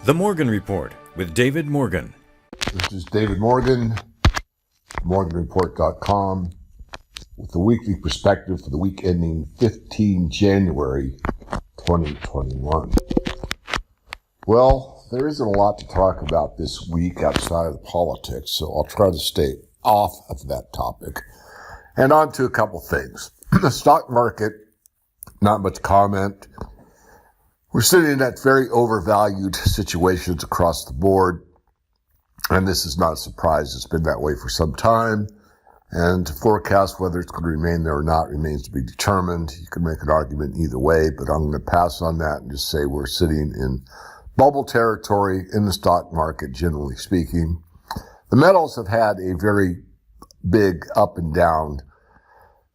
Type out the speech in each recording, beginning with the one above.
The Morgan Report with David Morgan. This is David Morgan, morganreport.com, with the weekly perspective for the week ending 15 January 2021. Well, there isn't a lot to talk about this week outside of the politics, so I'll try to stay off of that topic. And on to a couple things. The stock market, not much comment. We're sitting in that very overvalued situations across the board. And this is not a surprise. It's been that way for some time. And to forecast whether it's going to remain there or not remains to be determined. You can make an argument either way, but I'm going to pass on that and just say we're sitting in bubble territory in the stock market, generally speaking. The metals have had a very big up and down.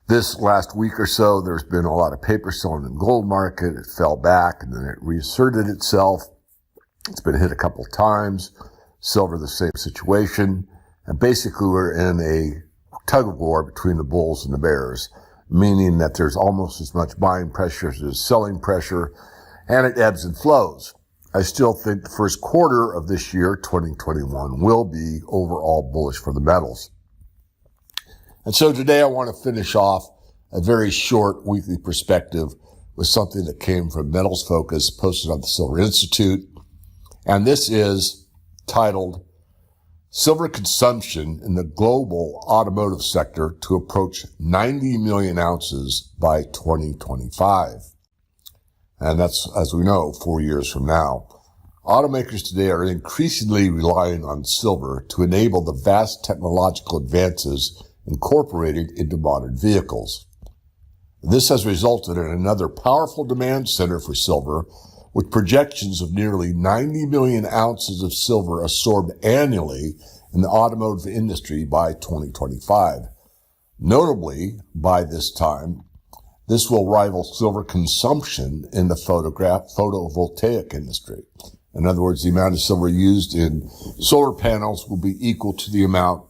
This last week or so, there's been a lot of paper selling in the gold market. It fell back and then it reasserted itself. It's been hit a couple of times. Silver, the same situation. And basically we're in a tug of war between the bulls and the bears, meaning that there's almost as much buying pressure as there's selling pressure, and it ebbs and flows. I still think the first quarter of this year, 2021, will be overall bullish for the metals. And so today I want to finish off a very short weekly perspective with something that came from Metals Focus, posted on the Silver Institute. And this is titled, Silver Consumption in the Global Automotive Sector to Approach 90 Million Ounces by 2025. And that's, as we know, 4 years from now. Automakers today are increasingly relying on silver to enable the vast technological advances incorporated into modern vehicles. This has resulted in another powerful demand center for silver, with projections of nearly 90 million ounces of silver absorbed annually in the automotive industry by 2025. Notably, by this time, this will rival silver consumption in the photovoltaic industry. In other words, the amount of silver used in solar panels will be equal to the amount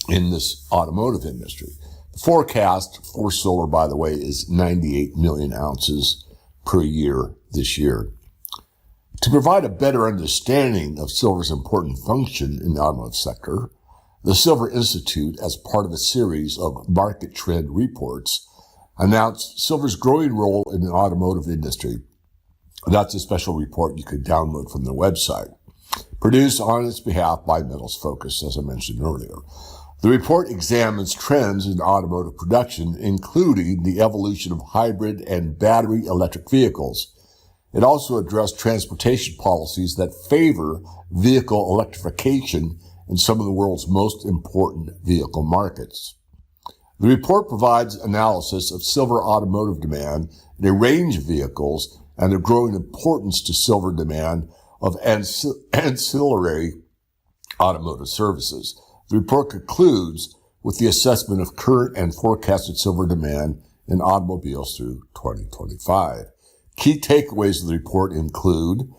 in this automotive industry. The forecast for solar, by the way, is 98 million ounces per year this year. To provide a better understanding of silver's important function in the automotive sector, the Silver Institute, as part of a series of market trend reports, announced silver's growing role in the automotive industry. That's a special report you can download from their website, produced on its behalf by Metals Focus, as I mentioned earlier. The report examines trends in automotive production, including the evolution of hybrid and battery electric vehicles. It also addressed transportation policies that favor vehicle electrification in some of the world's most important vehicle markets. The report provides analysis of silver automotive demand in a range of vehicles and the growing importance to silver demand of ancillary automotive services. The report concludes with the assessment of current and forecasted silver demand in automobiles through 2025. Key takeaways of the report include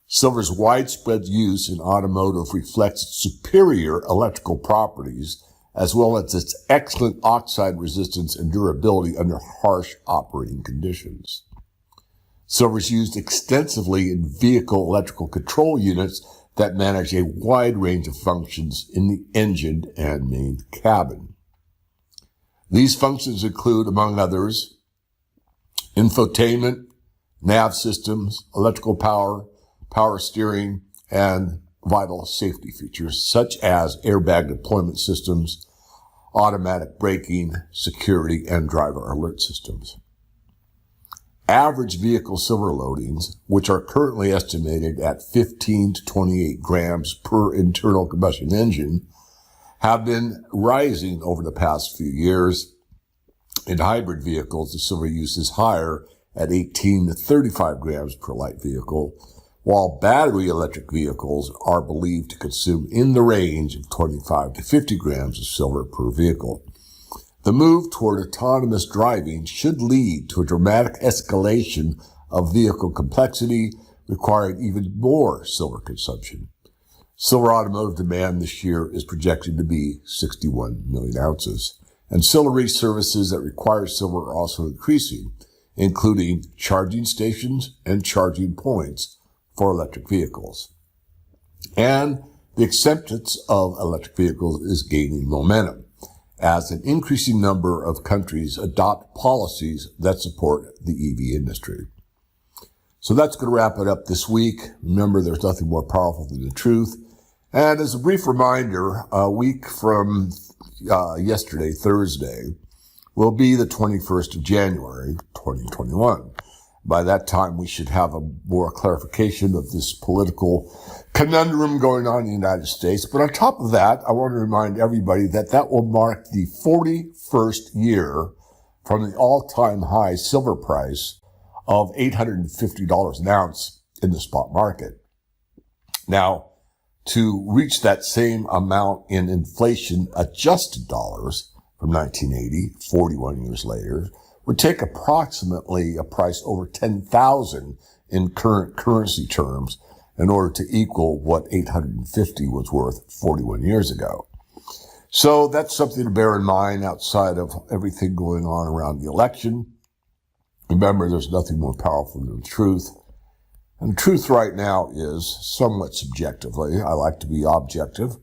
silver's widespread use in automotive reflects its superior electrical properties, as well as its excellent oxide resistance and durability under harsh operating conditions. Silver is used extensively in vehicle electrical control units that manage a wide range of functions in the engine and main cabin. These functions include, among others, infotainment, nav systems, electrical power, power steering, and vital safety features such as airbag deployment systems, automatic braking, security, and driver alert systems. Average vehicle silver loadings, which are currently estimated at 15 to 28 grams per internal combustion engine, have been rising over the past few years. In hybrid vehicles, the silver use is higher at 18 to 35 grams per light vehicle, while battery electric vehicles are believed to consume in the range of 25 to 50 grams of silver per vehicle. The move toward autonomous driving should lead to a dramatic escalation of vehicle complexity, requiring even more silver consumption. Silver automotive demand this year is projected to be 61 million ounces, and ancillary services that require silver are also increasing, including charging stations and charging points for electric vehicles. And the acceptance of electric vehicles is gaining momentum as an increasing number of countries adopt policies that support the EV industry. So that's going to wrap it up this week. Remember, there's nothing more powerful than the truth. And as a brief reminder, a week from yesterday, Thursday, will be the 21st of January, 2021. By that time, we should have a more clarification of this political conundrum going on in the United States. But on top of that, I want to remind everybody that that will mark the 41st year from the all-time high silver price of $850 an ounce in the spot market. Now, to reach that same amount in inflation-adjusted dollars from 1980, 41 years later, would take approximately a price over 10,000 in current currency terms in order to equal what 850 was worth 41 years ago. So that's something to bear in mind outside of everything going on around the election. Remember, there's nothing more powerful than the truth. And the truth right now is somewhat subjectively. I like to be objective,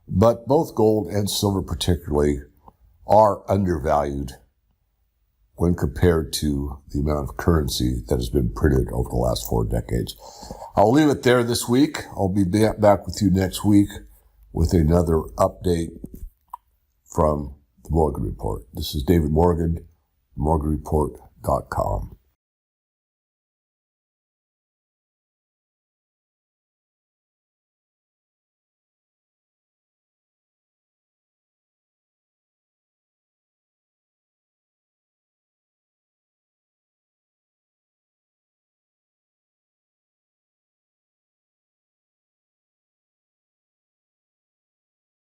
but both gold and silver particularly are undervalued when compared to the amount of currency that has been printed over the last 4 decades. I'll leave it there this week. I'll be back with you next week with another update from the Morgan Report. This is David Morgan, morganreport.com.